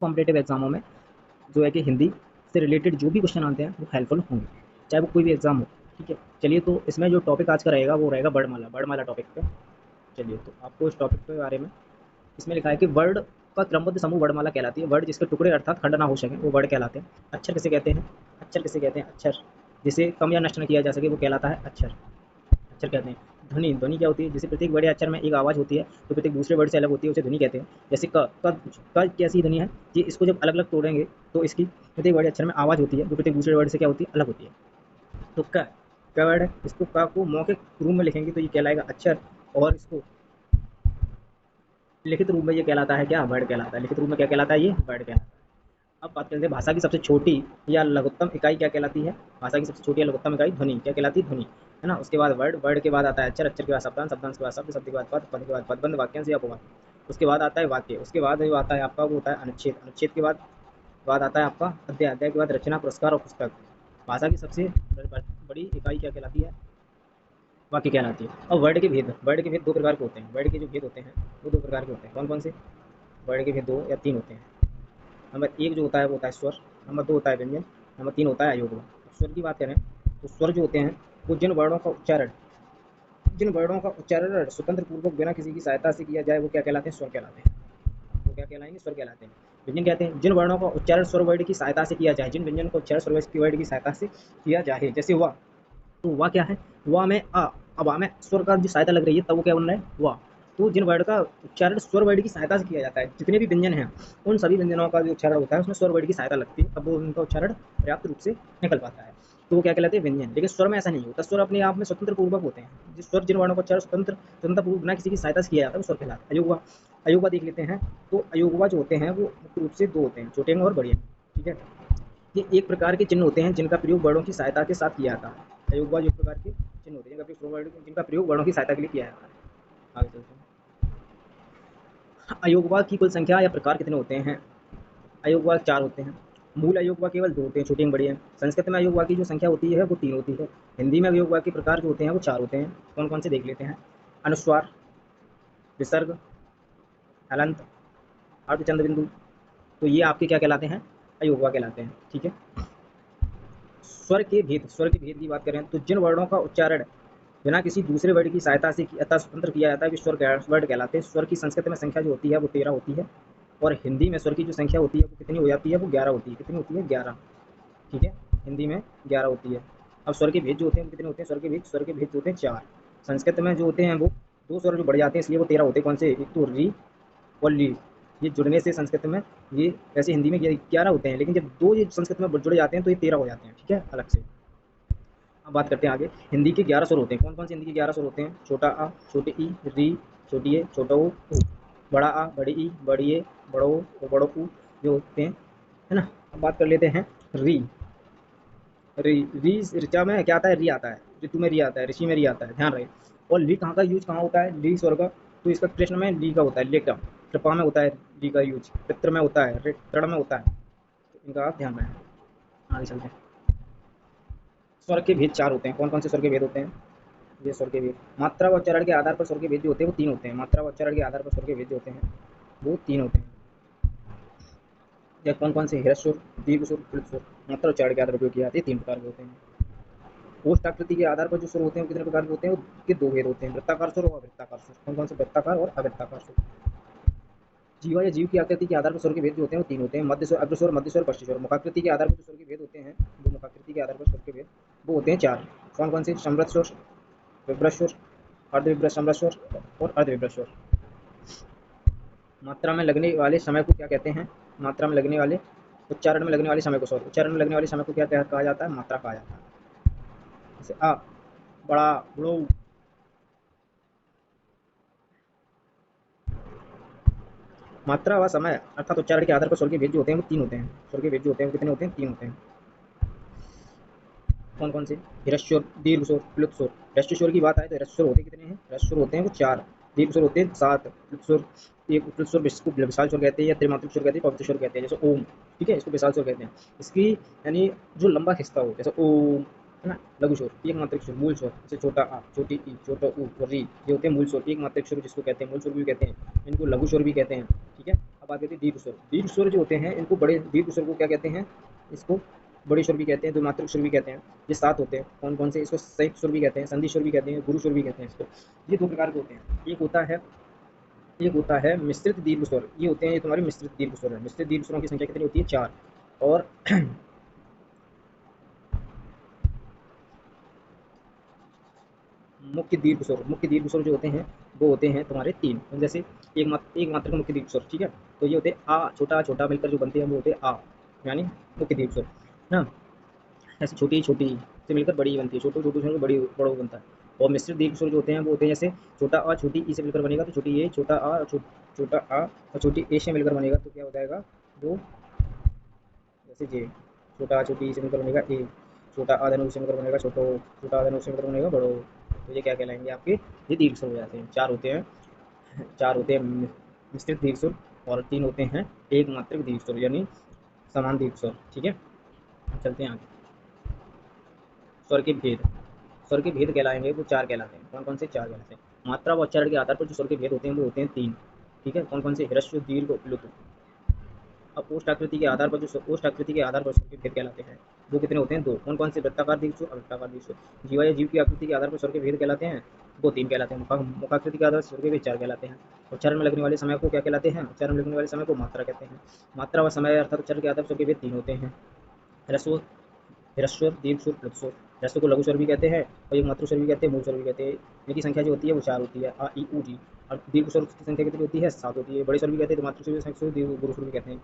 Competitive एग्जामों में जो है कि हिंदी से रिलेटेड जो भी क्वेश्चन आते हैं वो हेल्पफुल होंगे, चाहे वो कोई भी एग्जाम हो। ठीक है, चलिए तो इसमें जो टॉपिक आज का रहेगा वो रहेगा वर्णमाला, वर्णमाला टॉपिक पे। चलिए तो आपको इस टॉपिक के बारे में, इसमें लिखा है कि वर्ड का क्रमबद्ध समूह वर्णमाला कहलाती है। वर्ड जिसके टुकड़े अर्थात खंड ना हो सके वो वर्ड कहलाते हैं। अक्षर किसे कहते हैं? अक्षर किसे कहते हैं? अक्षर जिसे कम या नष्ट न किया जा सके वो कहलाता है अक्षर। अक्षर कहते हैं। ध्वनि, ध्वनि क्या होती है? जैसे प्रत्येक बड़े अक्षर में एक आवाज़ होती है तो प्रत्येक दूसरे वर्ड से अलग होती है, उसे ध्वनि कहते हैं। जैसे क कैसी ध्वनि है कि इसको जब अलग अलग तोड़ेंगे तो इसकी प्रत्येक बड़े अक्षर में आवाज़ होती है जो प्रत्येक दूसरे वर्ड से क्या होती है? अलग होती है। तो क वर्ड है, इसको क को मौखिक रूप में लिखेंगे तो ये कहलाएगा अक्षर, और इसको लिखित रूप में ये कहलाता है क्या? वर्ड कहलाता है। लिखित रूप में क्या कहलाता है? ये वर्ड कहलाता है। अब बात करते हैं भाषा की सबसे छोटी या लघुत्तम इकाई क्या कहलाती है? भाषा की सबसे छोटी या लघुत्तम इकाई ध्वनि क्या कहलाती है? ध्वनि, है ना। उसके बाद वर्ड, वर्ड के बाद आता है अक्षर, अक्षर के बाद शब्दांश, शब्दांश के बाद शब्द, शब्द के बाद पद, पद के बाद पदबंध, वाक्यांश या उपवाक्य। उसके बाद आता है वाक्य, उसके बाद जो आता है आपका वो होता है अनुच्छेद, अनुच्छेद के बाद आता है आपका अध्याय, अध्याय के बाद रचना, पुरस्कार और पुस्तक। भाषा की सबसे बड़ी इकाई क्या कहलाती है? वाक्य कहलाती है। और वर्ड के भेद, वर्ड के भेद दो प्रकार के होते हैं। वर्ड के जो भेद होते हैं वो दो प्रकार के होते हैं। कौन कौन से? वर्ड के भेद दो या तीन होते हैं। नंबर एक जो होता है वो होता है स्वर, नंबर दो होता है व्यंजन, नंबर तीन होता है अयोगवा। स्वर की बात करें तो स्वर जो होते हैं वो जिन वर्णों का उच्चारण स्वतंत्र पूर्वक बिना किसी की सहायता से किया जाए वो क्या कहलाते हैं? स्वर कहलाते हैं। वो क्या कहलाएंगे? स्वर कहलाते हैं। व्यंजन कहते हैं जिन वर्णों का उच्चारण स्वर वर्ड की सहायता से किया जाए, जिन व्यंजन का उच्चारण स्वर वर्ड की सहायता से किया जाए। जैसे वाह, तो वाह क्या है? वाह में आ, अब आ में स्वर का जो सहायता लग रही है तब वो क्या बन रहा है? वाह। तो जिन वर्ड का उच्चारण स्वर वर्ड की सहायता से किया जाता है, जितने भी व्यंजन हैं उन सभी व्यंजनों का जो उच्चारण होता है उसमें स्वर वर्ड की सहायता लगती है, तब वो उनका उच्चारण पर्याप्त रूप से निकल पाता है। तो वो क्या कहलाते हैं? व्यंजन। लेकिन स्वर में ऐसा नहीं होता, स्वर अपने आप में स्वतंत्र पूर्वक होते हैं। जिस स्वर जिन वर्णों का उच्चारण स्वतंत्र पूर्वक बिना किसी की सहायता से किया जाता है वो स्वर कहलाता है। अयोगवा, अयोगवा देख लेते हैं। तो अयोगवा जो होते हैं वो मुख्य रूप से दो होते हैं, छोटे अंग और बड़े अंग। ठीक है, ये एक प्रकार के चिन्ह होते हैं जिनका प्रयोग वर्णों की सहायता के साथ किया जाता है। अयोगवा जो एक प्रकार के चिन्ह होते हैं जिनका प्रयोग वर्णों की सहायता के लिए किया जाता है। आगे चलते हैं। अयोगवा की कुल संख्या या प्रकार कितने होते हैं? अयोगवा चार होते हैं। मूल अयोगवा केवल दो होते हैं, छोटे एवं बड़े हैं। संस्कृत में अयोगवा की जो संख्या होती है वो तीन होती है। हिंदी में अयोगवा के प्रकार जो होते हैं वो चार होते हैं। कौन कौन से देख लेते हैं? अनुस्वार, विसर्ग, हलंत, अर्धचंद्र बिंदु। तो ये आपके क्या कहलाते हैं? अयोगवा कहलाते हैं। ठीक है, स्वर के भेद, स्वर के भेद की बात करें तो जिन वर्णों का उच्चारण बिना किसी दूसरे वर्ड की सहायता से अतः स्वतंत्र किया जाता है स्वर वर्ड कहलाते हैं। स्वर की संस्कृत में संख्या जो होती है वो 13 होती है, और हिंदी में स्वर की जो संख्या होती है वो कितनी हो जाती है? वो 11 होती है। कितनी होती है? 11। ठीक है, हिंदी में 11 होती है। अब स्वर के भेद जो होते हैं वो कितने होते हैं? स्वर के भेद जो होते हैं 4। संस्कृत में जो होते हैं वो दो स्वर जो बढ़ जाते हैं इसलिए वो 13 होते हैं। कौन से? एक तो री और ली, ये जुड़ने से संस्कृत में ये, वैसे हिंदी में 11 होते हैं लेकिन जब दो ये संस्कृत में जुड़ जाते हैं तो ये 13 हो जाते हैं। ठीक है, अलग से। अब बात करते हैं आगे। हिंदी के 11 स्वर होते हैं। कौन कौन से हिंदी के 11 स्वर होते हैं? छोटा आ, छोटे ई, री, छोटी ए, छोटा ऊ, बड़ा आ, बड़ी ई, बड़ी ए, बड़ो ओ और बड़ो ऊ जो होते हैं, है ना। अब बात कर लेते हैं री। री, री ऋचा में क्या आता है? री आता है। ऋतु में री आता है, ऋषि में री आता है, ध्यान रहे। और ली कहाँ का यूज कहाँ होता है? ली स्वर का, तो इसका कृष्ण में ली का होता है, लेका। कृपा में होता है ली का यूज, पित्र में होता है, तृण में होता है। तो इनका आप ध्यान रखें। आगे चलते हैं। स्वर के भेद 4 होते हैं। कौन कौन से स्वर के भेद होते हैं? ये स्वर के भेद, मात्रा व उच्चारण के आधार पर स्वर के भेद जो होते हैं वो 3 होते हैं। मात्रा व उच्चारण के आधार पर स्वर के भेद जो होते हैं वो 3 होते हैं। या कौन कौन से? ह्रस्व स्वर, दीर्घ स्वर, प्लुत स्वर। मात्रा उच्चारण के आधार पर उपयोग किए जाते हैं 3 प्रकार के होते हैं। कोष्ठाकृति के आधार पर जो स्वर होते हैं वो कितने प्रकार के होते हैं? उसके 2 भेद होते हैं, वृत्ताकार स्वर और अवृत्ताकार स्वर। कौन कौन से? वृत्ताकार और अवृत्ताकार स्वर। जीवा या जीव की आकृति के आधार पर स्वर के भेद जो होते हैं वो 3 होते हैं, मध्य स्वर, अग्र स्वर, मध्य स्वर, पश्च स्वर। मुखाकृति के आधार पर जो स्वर के भेद होते हैं, वो मुखाकृति के आधार पर स्वर के भेद वो होते हैं 4। कौन कौन से? समृत स्वर, विभ्रत स्वर, अर्धविभ्रत समृत स्वर और अर्धविभ्रत स्वर। मात्रा में लगने वाले समय को क्या कहते हैं? मात्रा में लगने वाले, उच्चारण में लगने वाले समय को, सॉरी, उच्चारण में लगने वाले समय को क्या कहा जाता है? मात्रा कहा जाता है। जैसे आ, बड़ा, बड़ो। मात्रा व समय अर्थात उच्चारण के आधार पर स्वर के भेद जो होते हैं वो 3 होते हैं। स्वर के भेद जो होते हैं वो कितने होते हैं? 3 होते हैं। कौन कौन से? ह्रस्व स्वर, दीर्घ स्वर, प्लुत स्वर। ह्रस्व स्वर की बात आए तो ह्रस्व स्वर होते कितने हैं? ह्रस्व स्वर होते हैं वो 4। दीर्घ स्वर होते हैं 7। प्लुत स्वर, एक प्लुत स्वर जिसको विशाल स्वर कहते हैं या त्रिमात्रिक स्वर कहते हैं, पवित्र स्वर कहते हैं। जैसे ओम, ठीक है, इसको विशाल स्वर कहते हैं। इसकी यानी जो लंबा खिंचता हो, जैसे ओम, है ना। लघु स्वर, एक मात्रिक स्वर, मूल स्वर, जैसे छोटा आ, छोटी ई, छोटा ऊ और री, ये होते हैं मूल स्वर, एक मात्रिक स्वर जिसको कहते हैं, मूल स्वर भी कहते हैं, इनको लघु स्वर भी कहते हैं। ठीक है, अब बात करते हैं दीर्घ स्वर। दीर्घ स्वर जो होते हैं इनको बड़े दीर्घ स्वर को क्या कहते हैं, इसको बड़े स्वर भी कहते हैं, द्विमात्रिक स्वर भी कहते हैं। ये 7 होते हैं। कौन कौन से, इसको संयुक्त स्वर भी कहते हैं, संधि स्वर भी कहते हैं, गुरु स्वर भी कहते हैं इसको। ये 2 प्रकार के होते हैं। एक होता है मिश्रित दीर्घ स्वर। ये होते हैं, ये तुम्हारे मिश्रित दीर्घ स्वर है। मिश्रित दीर्घ स्वरों की संख्या कितनी होती है, 4। और मुख्य दीर्घ स्वर जो होते हैं वो होते हैं तुम्हारे 3। जैसे एक मात्र का मुख्य दीर्घ स्वर, ठीक है। तो ये होते हैं आ, छोटा छोटा मिलकर जो बनते हैं वो होते हैं आ, यानी मुख्य दीर्घ स्वर ना। ऐसे छोटी छोटी से मिलकर बड़ी बनती है, छोटू छोटू से मिलकर बड़ी बड़ा बनता है। और मिश्रित दीर्घ स्वर जो होते हैं वो होते हैं जैसे छोटा आ छोटी ई से मिलकर बनेगा तो छोटी ए, छोटा आ और छोटा आ और छोटी ए से मिलकर बनेगा तो क्या हो जाएगा वो, जैसे जे। छोटा आ छोटी ई से मिलकर बनेगा ए, छोटा आ धनु से मिलकर बनेगा छोटो, छोटा आ धनु से मिलकर बनेगा बड़ो। तो ये क्या कहलाएंगे आपके, ये दीर्घ स्वर हो जाते हैं। 4 होते हैं, 4 होते हैं मिश्रित दीर्घ स्वर और 3 होते हैं एक मात्रक दीर्घ स्वर यानी समान दीर्घ स्वर, ठीक है। चलते हैं आगे। स्वर के भेद, स्वर के भेद कहलाएंगे वो 4 कहलाते हैं। कौन कौन से, 4 कहलाते हैं। मात्रा व उच्चारण के आधार पर जो स्वर के भेद होते हैं वो होते हैं 3, ठीक है। कौन कौन से, ह्रस्व दीर्घ प्लुत। अब ओष्ठ आकृति के आधार पर जो ओष्ठ आकृति के आधार पर स्वर के भेद कहलाते हैं वो कितने होते हैं, 2। कौन कौन से, वृत्ताकार दीर्घ स्वर, अवृत्ताकार दीर्घ स्वर। जीवा या जीव की आकृति के आधार पर स्वर के भेद कहलाते हैं वो 3 कहलाते हैं। मुखाकृति के आधार पर स्वर के भेद 4 कहलाते हैं। उच्चारण में लगने वाले समय को क्या कहलाते हैं, उच्चारण में लगने वाले समय को मात्रा कहते हैं। मात्रा व समय अर्थात उच्चारण के आधार पर स्वर के भेद 3 होते हैं, ह्रस्व, ह्रस्व दीर्घ स्वर, प्लुत स्वर। ह्रस्व को लघु स्वर भी कहते हैं और एक मातृ स्वर भी कहते हैं, मूल स्वर भी कहते हैं। इनकी संख्या जो होती है वो 4 होती है, आ ई ऊ जी। और दीर्घ स्वर की संख्या कितनी होती है, 7 होती है। बड़े स्वर भी कहते हैं, तो मातृ स्वर, संख्या स्वर, गुरु स्वर भी कहते हैं।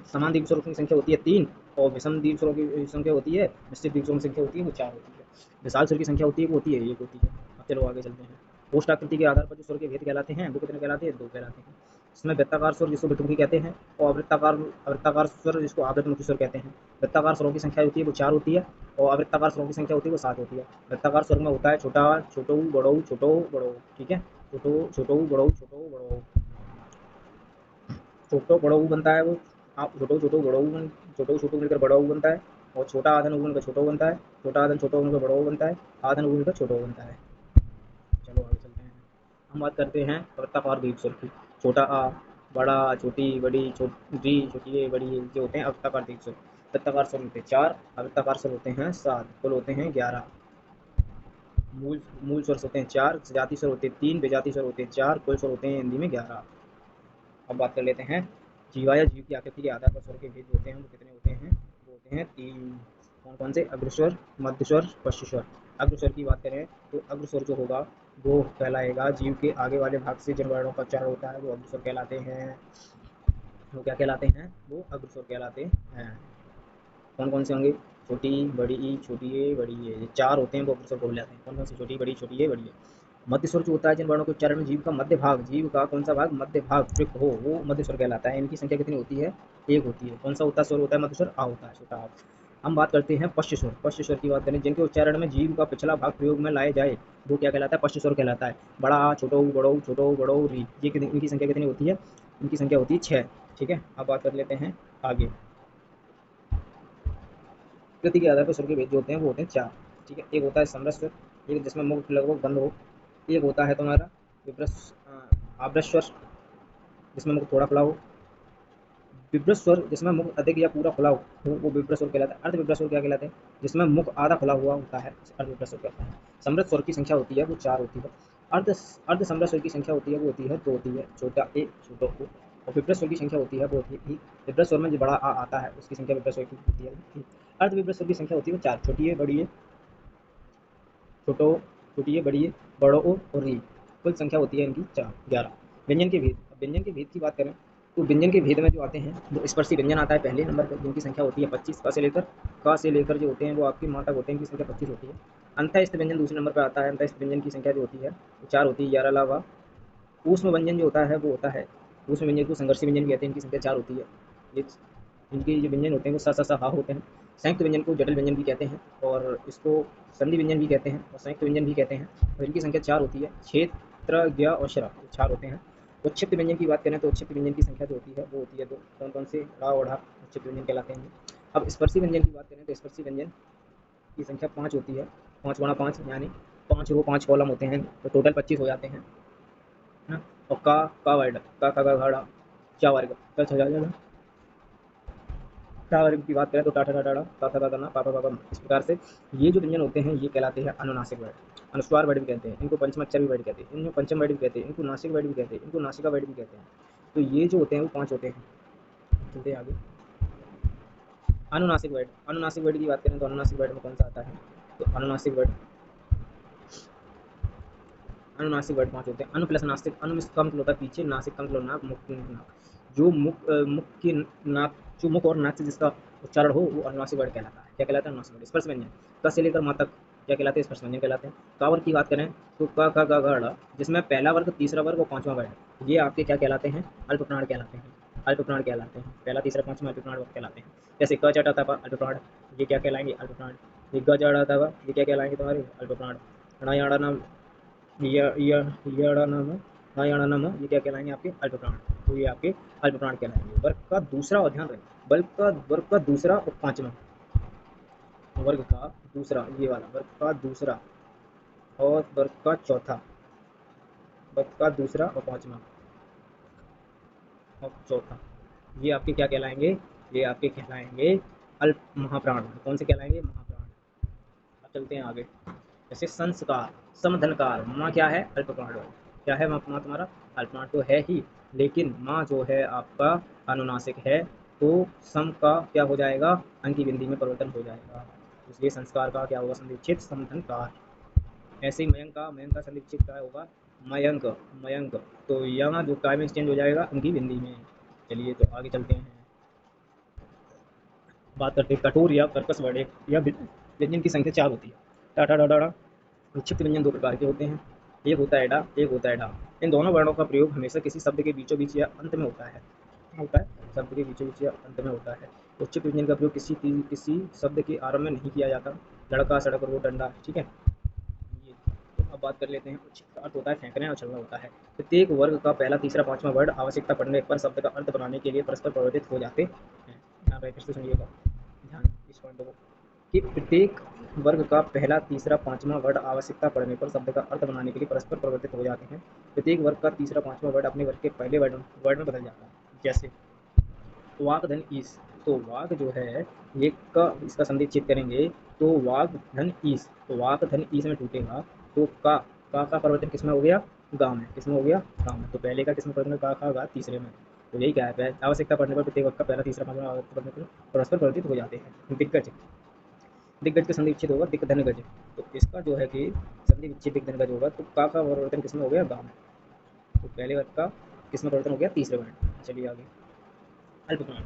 समान दीर्घ स्वरों की संख्या होती है 3 और विषम दीर्घ स्वरों की संख्या होती है, निश्चित दीर्घ स्वरों की संख्या होती है वो 4 होती है। विशाल स्वर की संख्या होती है वो होती है 1 होती है। अब चलो आगे चलते हैं। ओष्ठ आकृति के आधार पर जो स्वर के भेद कहलाते हैं वो कितने कहलाते हैं, 2 कहलाते हैं। इसमें वृत्ताकार स्वर जिसको वृत्तमुखी कहते हैं और अवृत्ताकार स्वर जिसको आवृतमुखी स्वर कहते हैं। वृत्ताकार स्वरों की संख्या होती है वो 4 होती है और अवृत्ताकार स्वरों की संख्या होती है वो 7 होती है। वृत्ताकार स्वर में होता है छोटा, छोटो, बड़ो, छोटो, बड़ो, ठीक है। छोटो, छोटो, बड़ो, छोटो, बड़ो, छोटो बड़ो बनता है वो। आप छोटो छोटो बड़ो, छोटो छोटो मिलकर बड़ो बनता है। और छोटा आधन ऊ मिलकर छोटो बनता है, छोटा आधन छोटो मिलकर बड़ो बनता है, आधन ऊ मिलकर छोटो बनता है। चलो आगे चलते हैं। हम बात करते हैं वृत्ताकार दीर्घ स्वर की। छोटा आ, बड़ा, छोटी, बड़ी, छोटी, छोटी ए, बड़ी ए, जो होते हैं वृत्ताकार दीर्घ स्वर। वृत्ताकार स्वर होते हैं 4, अवृत्ताकार स्वर होते हैं 7, कुल होते हैं 11। मूल मूल स्वर होते हैं 4, सजाती स्वर होते हैं 3, विजाती स्वर होते हैं 4, कुल स्वर होते हैं हिंदी में 11। अब बात कर लेते हैं जीवा या जीव की आकृति के आधार पर स्वर के भेद होते हैं वो कितने होते हैं, वो होते हैं 3। कौन कौन से, अग्रस्वर, मध्यस्वर, पश्चस्वर। अग्रस्वर की बात करें तो अग्रस्वर जो होगा वो कहलाएगा जीव के आगे वाले भाग से जिन वर्णों का उच्चारण होता है वो अग्रस्वर कहलाते हैं। वो क्या कहलाते हैं, वो अग्रस्वर कहलाते हैं। कौन कौन से होंगे, छोटी, बड़ी ई, छोटी ए, बड़ी ए, ये 4 होते हैं वो अग्रस्वर बोले जाते हैं। कौन कौन से, छोटी, बड़ी, छोटी ए, बड़ी ए। मध्य स्वर जो होता है जिन वर्णों के उच्चारण में जीव का मध्य भाग, जीव का कौन सा भाग, मध्य भाग प्रयुक्त हो वो मध्य स्वर कहलाता है। इनकी संख्या कितनी होती है, 1 होती है। कौन सा होता है, स्वर होता है मध्य स्वर, आ होता है, छोटा आ। हम बात करते हैं पश्च स्वर। पश्च स्वर की बात करें जिनके उच्चारण में जीव का पिछला भाग प्रयोग में लाए जाए वो क्या कहलाता है, पश्च स्वर कहलाता है। बड़ा आ, छोटो, बड़ो, छोटो, बड़ो, री, ये इनकी संख्या कितनी होती है, इनकी संख्या होती है 6, ठीक है। अब बात कर लेते हैं आगे। कृति के आधार पर स्वर के भेद जो होते हैं वो होते हैं 4, ठीक है। एक होता है समरस स्वर, एक जिसमें मुख लगभग बंद हो। एक होता है तुम्हारा आभ्रस स्वर जिसमें मुख थोड़ा खुला हो। विभ्रत स्वर जिसमें मुख अधिक या पूरा खुला हो वो विभ्रत स्वर कहलाता है। अर्ध विभ्रत स्वर क्या कहलाते हैं, जिसमें मुख आधा खुला हुआ होता है, अर्ध विभ्रत स्वर कहते हैं। समृत स्वर की संख्या होती है वो 4 होती है। अर्ध अर्ध समृत स्वर की संख्या होती है वो होती है 2 होती है, छोटा ए, छोटो ओ। और विभ्रत स्वर की संख्या होती है वो होती है। विभ्रत स्वर में जो बड़ा आ आता है उसकी संख्या विभ्रत स्वर की होती है। अर्ध विभ्रत स्वर की संख्या होती है वो 4, छोटी है, बड़ी है, छोटो, छोटी है, बड़ी है, बड़ो ओ और री। कुल संख्या होती है इनकी 4, 11। व्यंजन के भेद, व्यंजन के भेद की बात करें तो व्यंजन के भेद में जो आते हैं वो स्पर्शी व्यंजन आता है पहले नंबर पर जिनकी संख्या होती है 25, क से लेकर जो होते हैं वो आपकी माँ तक होते हैं, इनकी संख्या 25 होती है। अंतःस्थ व्यंजन दूसरे नंबर पर आता है। अंतःस्थ व्यंजन की संख्या जो होती है वो 4 होती है, 11 अलावा। ऊष्म व्यंजन जो होता है वो होता है, ऊष्म व्यंजन को संघर्षी व्यंजन कहते हैं, इनकी संख्या 4 होती है। ये इनके जो व्यंजन होते हैं वो स स स हा होते हैं। संयुक्त व्यंजन को जटिल व्यंजन भी कहते हैं और इसको संधि व्यंजन भी कहते हैं और संयुक्त व्यंजन भी कहते हैं और इनकी संख्या 4 होती है। क्षेत्र, ज्ञ और श्र 4 होते हैं। उच्छिष्ट व्यंजन की बात करें तो उच्छिष्ट व्यंजन की संख्या जो होती है वो होती है 2। कौन कौन से, ड़ा और ढा उच्छिष्ट व्यंजन कहलाते हैं। अब स्पर्शी व्यंजन की बात करें तो स्पर्शी व्यंजन की संख्या 5 होती है, 5 गुणा 5 यानी 5 रो 5 कॉलम होते हैं तो टोटल 25 हो जाते हैं ना। और का वर्ड, का घड़ा, क्या वर्ग, कल समझा जाएगा। टा वर्ग की बात करें तो टाटा टाटा टाटा टाटा ना पापा पापा, इस प्रकार से ये जो व्यंजन होते हैं ये कहलाते हैं अनुनासिक वर्ड। अनुस्वार वर्ड भी कहते हैं इनको, पंचमाक्षर भी वर्ड कहते हैं इनको, पंचम वर्ड भी कहते हैं इनको, नासिक वर्ड भी कहते हैं इनको, नासिका वर्ड भी कहते हैं। तो ये जो होते हैं वो 5 होते हैं। चलते हैं आगे। अनुनासिक वर्ड, अनुनासिक वर्ड की बात करें तो अनुनासिक वर्ड में कौन सा आता है, तो अनुनासिक वर्ड, अनुनासिक वर्ड 5 होते हैं। अनु प्लस नासिक, अनु में का मतलब होता है पीछे, नासिक का मतलब नाक, मुख नाक। जो मुख की नाक, जो मुख और नाक से जिसका उच्चारण हो वो अनुनासिक वर्ड कहलाता है। क्या कहलाता है, अनुनासिक वर्ड। स्पर्श व्यंजन, क से लेकर माँ तक क्या कहलाते हैं, स्पर्श व्यंजन कहलाते हैं। कावर की बात करें तो क ख ग घ ड़, जिसमें पहला वर्ग, तीसरा वर्ग और पांचवा वर्ग ये आपके क्या कहलाते हैं, अल्प प्राण कहलाते हैं। अल्प प्राण कहलाते हैं, पहला तीसरा पांचवा अल्प प्राण कहलाते हैं। जैसे क च ट थ प अल्प प्राण, ये क्या कहलाएंगे, अल्प प्राण। ये ग ज ड़ थ व ये क्या कहलाएंगे तुम्हारे, अल्प प्राण। ण य ण न यणनम, यणनम ये क्या कहलाएंगे आपके, अल्प प्राण। तो ये आपके अल्प प्राण कहलाएंगे। वर्ग का दूसरा, और ध्यान रहे, वर्ग का दूसरा और पांचवा, वर्ग का दूसरा ये वाला, वर्ग का दूसरा और वर्ग का चौथा, वर्ग का दूसरा और पांचवा और चौथा, ये आपके क्या कहलाएंगे, ये आपके कहलाएंगे अल्प महाप्राण। कौन से कहलाएंगे, महाप्राण। अब चलते हैं आगे। जैसे संस्कार, समधनकार, माँ क्या है, अल्पप्राण। क्या है माँ, तुम्हारा अल्पप्राण तो है ही, लेकिन माँ जो है आपका अनुनासिक है, तो सम का क्या हो जाएगा, अंक की बिंदी में परिवर्तन हो जाएगा। इसलिए संस्कार का क्या होगा, संधिक्षित समधनकार। ऐसे ही मयंक का संधिक्षित क्या होगा, मयंक, मयंक। तो यहाँ जो काय में एक्सचेंज हो जाएगा अंकी बिंदी में। चलिए तो आगे चलते हैं, बात करते हैं कठोर या कर्कश वर्ड। या व्यंजन की संख्या 4 होती है। टाटा डाडा। विक्षिप्त व्यंजन 2 प्रकार के होते हैं, एक होता है डा, एक होता है डा। इन दोनों वर्णों का प्रयोग हमेशा किसी शब्द के बीचों बीच या अंत में होता है। क्या होता है, शब्द के बीचों बीच या अंत में होता है। उच्चित व्यंजन का प्रयोग किसी शब्द के आरंभ में नहीं किया जाता। लड़का, सड़क, रोड, डंडा, ठीक है। ये तो अब बात कर लेते हैं। उच्चित का अर्थ होता है फेंकने और चलना होता है। प्रत्येक वर्ग का पहला, तीसरा, पांचवा वर्ड आवश्यकता पड़ने पर शब्द का अर्थ बनाने के लिए परस्पर परिवर्तित हो जाते हैं। यहाँ पे फिर से सुनिएगा ध्यान इस पॉइंट को, कि प्रत्येक वर्ग का पहला, तीसरा, पांचवा वर्ड आवश्यकता पड़ने पर शब्द का अर्थ बनाने के लिए परस्पर परिवर्तित हो जाते हैं। प्रत्येक वर्ग का तीसरा, पांचवा वर्ड अपने वर्ग के पहले वर्ड में बदल जाता है। जैसे वाक धन ईस, तो वाक जो है ये का, इसका संधि करेंगे तो वाक धन ईस, तो वाक धन ईस में टूटेगा। तो का परिवर्तन किसमें हो गया, गाँव में। किसमें हो गया, गाँव में। तो पहले का किसमें परिवर्तन, का गा तीसरे में। तो यही क्या है, आवश्यकता पड़ने पर प्रत्येक वर्ग का पहला, तीसरा, पांचवा आवश्यकता पड़ने पर परस्पर परिवर्तित हो जाते हैं। दिग्गज, दिग्गज का संधि विच्छेद होगा दिग्धन गज। तो इसका जो है कि संधि विच्छेद दिग्धन गज होगा। तो का परिवर्तन किसमें हो गया, गाँव में। तो पहले वर्ग का किसमें परिवर्तन हो गया, तीसरे वर्ण। चलिए आगे। अल्पप्राण,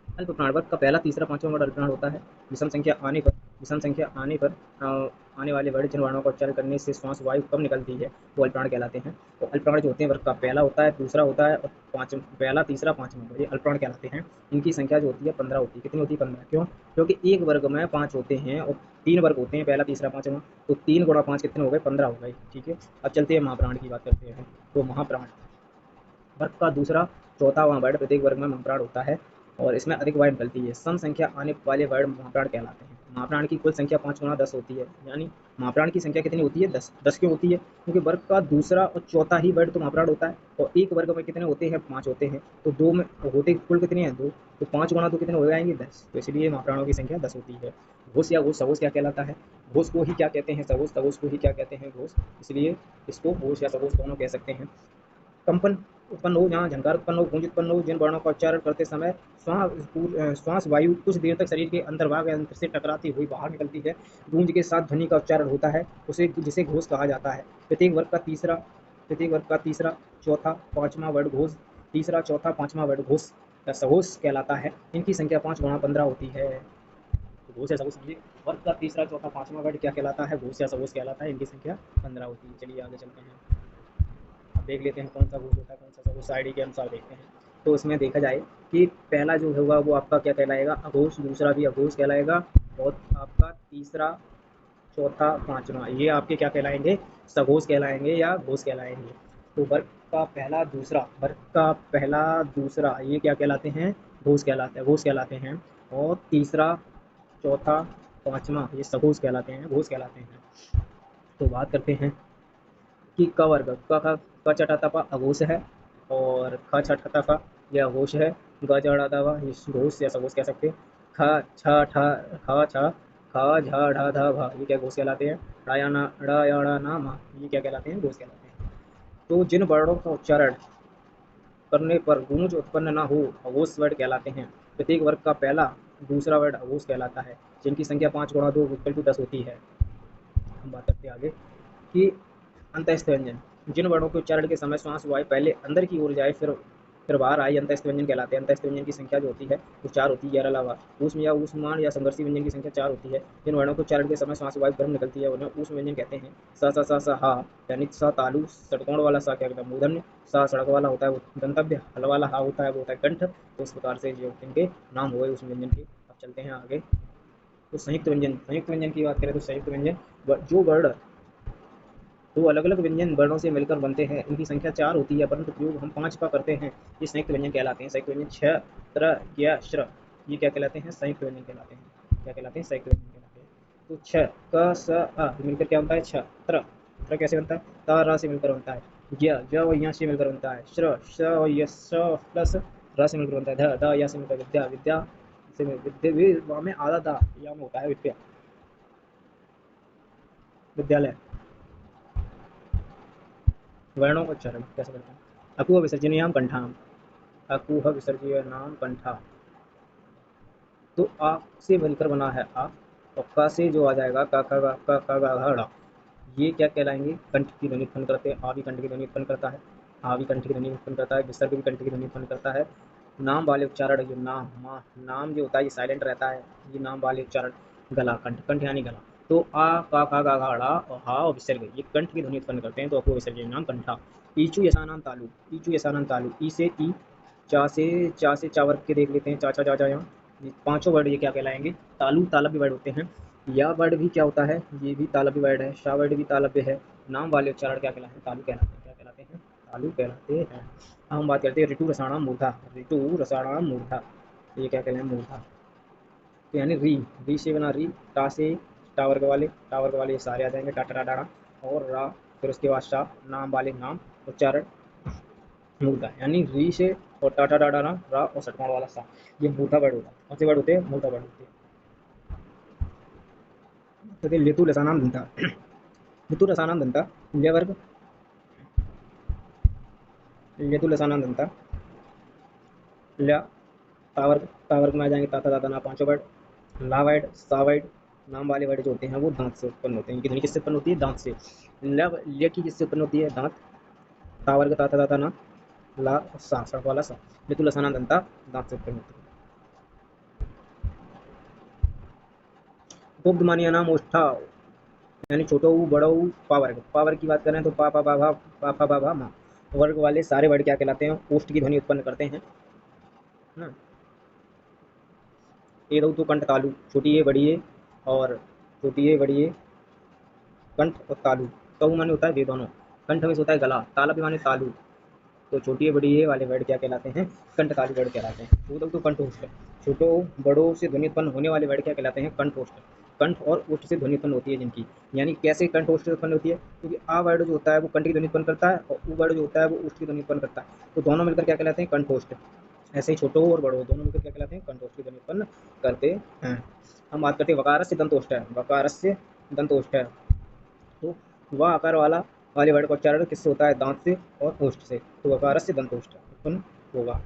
अल्पप्राण वर्ग का पहला, तीसरा, पांचवा वर्ड अल्पप्राण होता है। विषम संख्या आने पर, विषम संख्या आने पर आने वाले वर्ड जिन वर्णों का उच्चारण करने से श्वास वायु कम निकलती है वो अल्पप्राण कहलाते हैं। तो अल्पप्राण जो होते हैं वर्ग का पहला होता है, दूसरा होता है और पाँचवा, पहला, तीसरा, पांचवा, ये अल्पप्राण कहलाते हैं। इनकी संख्या जो होती है 15 होती है। कितनी होती है, 15। क्यों, क्योंकि एक वर्ग में 5 होते हैं और 3 वर्ग होते हैं, पहला, तीसरा, पांचवा। तो 3 गुणा 5 कितने हो गए, 15 हो गए, ठीक है। अब चलते हैं महाप्राण की बात करते हैं। तो महाप्राण वर्ग का दूसरा, चौथा वर्ड प्रत्येक वर्ग में महाप्राण होता है और इसमें अधिक वायु निकलती है। सम संख्या आने वाले वर्ड महाप्राण कहलाते हैं। महाप्राण की कुल संख्या 5 गुना 10 होती है। यानी महाप्राण की संख्या कितनी होती है, 10। 10 क्यों होती है, क्योंकि वर्ग का दूसरा और चौथा ही वर्ड तो महाप्राण होता है और एक वर्ग में कितने होते हैं, 5 होते हैं। तो 2 में होते कुल कितने हैं, 2। तो 5 गुना 2 कितने हो जाएंगे, 10। तो इसलिए महाप्राणों की संख्या 10 होती है। घोष या घोष, सघोष क्या कहलाता है, घोष को ही क्या कहते हैं, सघोष, सघोष को ही क्या कहते हैं, घोष। इसलिए इसको घोष या सघोष दोनों कह सकते हैं। कंपन उत्पन्न हो, जहाँ झंकार उत्पन्न हो, गूंज उत्पन्न हो, जिन वर्णों का उच्चारण करते समय श्वास वायु कुछ देर तक शरीर के अंतर्भाग यंत्र से टकराती हुई बाहर निकलती है, गूंज के साथ ध्वनि का उच्चारण होता है, उसे जिसे घोष कहा जाता है। प्रत्येक वर्ग का तीसरा, चौथा, पांचवा वर्ड घोष, तीसरा, चौथा, पांचवा वर्ड घोष या सघोष कहलाता है। इनकी संख्या 5 गुणा 15 होती है। तो घोष या सघोष समझिए, वर्ग का तीसरा, चौथा, पांचवा वर्ड क्या कहलाता है, घोष या सघोष कहलाता है। इनकी संख्या 15 होती है। चलिए आगे चलते हैं, देख लेते हैं कौन सा घोष होता है, कौन सा सघोष, आईडी के अनुसार देखते हैं। तो इसमें देखा जाए कि पहला जो होगा वो आपका क्या कहलाएगा, अघोष, दूसरा भी अघोष कहलाएगा और आपका तीसरा, चौथा, पांचवा ये आपके क्या कहलाएंगे, सघोष कहलाएंगे या घोष कहलाएंगे। तो वर्ग का पहला, दूसरा, वर्ग का पहला, दूसरा ये क्या कहलाते हैं, घोष कहलाते हैं, घोष कहलाते हैं। और तीसरा, चौथा, पांचवा ये सघोष कहलाते हैं, घोष कहलाते हैं। तो बात करते हैं कि क वर्ग क चटाता प अघोष है, और ख छठा फ यह अघोष है, ग जड़ाता व ये घोष या सघोष कह सकते हैं, ख छ ठ ख छ ख झ ढ ध भ ये क्या घोष कहलाते हैं, ड़ य ण न म ये क्या कहलाते हैं, घोष कहलाते हैं। तो जिन वर्णों का उच्चारण करने पर गूंज उत्पन्न न हो अघोष वर्ण कहलाते हैं। प्रत्येक वर्ग का पहला दूसरा वर्ण अघोष कहलाता है, जिनकी संख्या 5 गुणा 2 इक्वल टू 10 होती है। हम बात करते हैं आगे कि अंतःस्थ व्यंजन, जिन वर्णों के उच्चारण के समय श्वास वायु पहले अंदर की ओर जाए फिर बाहर आई अंतःस्थ व्यंजन कहलाते हैं। अंतःस्थ व्यंजन की संख्या जो होती है वो 4 होती है। यह अलावा ऊष्म या ऊष्माण या संघर्षी व्यंजन की संख्या 4 होती है। जिन वर्णों के उच्चारण के समय श्वास वायु गर्म निकलती है उन्हें ऊष्म व्यंजन कहते हैं। स हा यानी स तालु षटकोण वाला सा क्या कहता है, मूर्धन्य। सा सड़क वाला होता है वो दंतव्य, हल वाला हा होता है वो होता है कंठ। तो इस प्रकार से जो इनके नाम हुए उस व्यंजन के। अब चलते हैं आगे। तो संयुक्त व्यंजन, संयुक्त व्यंजन की बात करें तो संयुक्त व्यंजन जो वर्ण दो अलग अलग व्यंजन वर्णों से मिलकर बनते हैं, इनकी संख्या 4 होती है परंतु प्रयोग हम 5 का करते हैं, ये संयुक्त व्यंजन कहलाते हैं। संयुक्त व्यंजन छ त्र ज्ञ श्र ये क्या कहलाते हैं, संयुक्त व्यंजन कहलाते हैं। क्या कहलाते हैं, संयुक्त व्यंजन कहलाते हैं। तो छ क स अ मिलकर क्या बनता है, छ त्र। त्र कैसे बनता है, त र से मिलकर बनता है। ज्ञ ज और य से मिलकर बनता है। श्र श और यश प्लस र से मिलकर बनता है। ध द य से मिलकर विद्या, विद्या से विद्या में आधा दा या में होता है विद्या, विद्यालय। वर्णों का उच्चारण कैसे करते हैं, अकुह विसर्जनीयाम कंठाम, अकुह विसर्जनीयाम कंठा। तो आ से मिलकर बना है आ, और क से जो आ जाएगा क ये क्या कहलाएंगे, कंठ की ध्वनि उत्पन्न करते हैं। आ भी कंठ की ध्वनि उत्पन्न करता है, आ भी कंठ की ध्वनि उत्पन्न करता है, विसर्ग भी कंठ की ध्वनि उत्पन्न करता है। नाम वाले उच्चारण, ये नाम मा नाम जो होता है ये साइलेंट रहता है, ये नाम वाले उच्चारण। गला कंठ, कंठ यानी गला। तो आ का गा घा और हा और विसर्ग ये कंठ की ध्वनि उत्पन्न करते हैं, तो आपको विसर्जन नाम कंठा। ईचू यसानाम तालु, ईचू यसानाम तालु, ई से ई, चा से चा वर्ग के देख लेते हैं, चा चा जा जा यहाँ पांचों वर्ड ये क्या कहलाएंगे, तालु तालव्य वर्ड होते हैं। या वर्ड भी क्या होता है, ये भी तालव्य वर्ड है। शा वर्ड भी तालव्य है। नाम वाले उच्चारण क्या कहलाते हैं, तालु कहलाते हैं। क्या कहलाते हैं, तालु कहलाते हैं। हम बात करते हैं ऋतु रसाणाम मूर्धा, ऋतु रसाणाम मूर्धा ये क्या कहलाते हैं, मूर्धा। तो यानी री, री से बना री, टा से टा वर्ग वाले ये सारे आ जाएंगे, टाटा डाड़ा और रा, फिर उसके बाद शा, नाम वाले नाम उच्चारण मूर्धा, यानी री से और टाटा डाडा ना रा और षटकोण वाला सा, ये मूर्धा वर्ड होता है। कौन से वर्ड होते हैं, मूर्धा वर्ड होते हैं। तो लेतु रसानाम दंता, लेतु रसानाम दंता, ल्य वर्ग, लेतु रसानाम दंता, ल्या, ता वर्ग में आ जाएंगे ताता दाता ना पांचों वर्ड। ला वर्ड, सा वर्ड, नाम वाले वर्ड जो होते हैं वो दांत से उत्पन्न होते हैं। इनकी ध्वनि किससे उत्पन्न होती है, दांत से। ल्य की किससे उत्पन्न होती है, दांत। ता वर्ग ताता दाता ना, ला सा सड़क वाला सा, लेतु रसानाम दंता दांत से उत्पन्न होती है। उपधमानिया नाम ओष्ठा, यानी छोटो बड़ो पा वर्ग। पा वर्ग की बात करें तो पा पा बा भा पा पा बा भा मा वर्ग वाले सारे वर्ड क्या कहलाते हैं, ओष्ठ की ध्वनि उत्पन्न करते हैं ना। ये दो तो कंठ तालु, छोटी है बड़ी है, और छोटी है बड़ी है, कंठ और तालु। तो माने होता है वे दोनों, कंठ में से होता है गला, ताला भी माने तालु। तो छोटी है बड़ी है वाले वर्ड क्या कहलाते हैं, कंठ तालु वर्ड कहलाते हैं। वो दो तो कंठोष्ठ, छोटो बड़ों से ध्वनि उत्पन्न होने वाले वर्ड क्या कहलाते हैं, कंठोष्ठ। कंठ और ओष्ठ से ध्वनि उत्पन्न होती है जिनकी, यानी कैसे कंठ ओष्ठ से उत्पन्न होती है, क्योंकि आ वर्ड जो होता है वो कंठ की ध्वनि उत्पन्न करता है, और उ वर्ड जो होता है वो ओष्ठ की ध्वनि उत्पन्न करता है। तो दोनों मिलकर क्या कहलाते हैं, कंठोष्ठ। ऐसे ही छोटो और बड़ो दोनों मिलकर क्या कहलाते हैं, कंठोष्ठ की ध्वनि उत्पन्न करते हैं। हम बात करते हैं वकार से दंतोष्ठ है, वकार से दंतोष्ठ है। तो वह आकार वाले वर्ड का उच्चारण किससे होता है, दांत से और ओष्ठ से। तो वकार से दंतोष्ठ उत्पन्न होगा।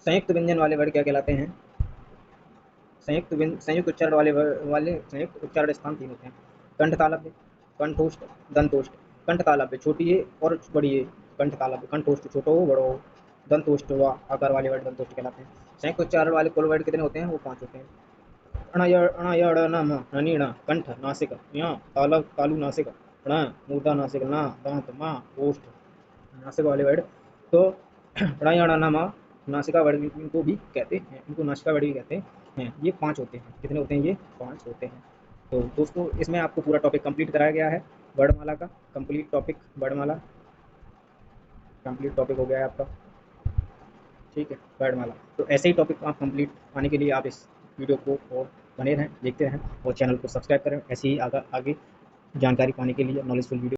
संयुक्त व्यंजन वाले वर्ड क्या कहलाते हैं, संयुक्त उच्चारण वाले संयुक्त उच्चारण स्थान 3 होते हैं। कंठ तालव्य, कंठोष्ठ, दंतोष्ठ। कंठ तालव्य छोटी है और बड़ी है, कंठ तालव्य। कंठोष्ठ छोटो हो बड़ो हो, दंतोष्ठ व आकार वाले वर्ड दंतोष्ठ कहलाते हैं। संयुक्त उच्चारण वाले कुल वर्ड कितने होते हैं, वो 5 होते हैं। ण कंठ नासिक, य तालु नासिक, ण मूर्धा नासिक, ना दांत, मा ओष्ठ नासिक वाले वर्ड। तो ण नासिका वर्ड इनको भी कहते हैं, इनको नासिका वर्ड भी कहते हैं। ये 5 होते हैं, कितने होते हैं, ये 5 होते हैं। तो दोस्तों इसमें आपको पूरा टॉपिक कंप्लीट कराया गया है, वर्णमाला का कंप्लीट टॉपिक, वर्णमाला कंप्लीट टॉपिक हो गया है आपका, ठीक है, वर्णमाला। तो ऐसे ही टॉपिक आप कंप्लीट पाने के लिए आप इस वीडियो को और बने रहें, देखते रहें, और चैनल को सब्सक्राइब करें ऐसे ही आगे जानकारी पाने के लिए, नॉलेजफुल वीडियो।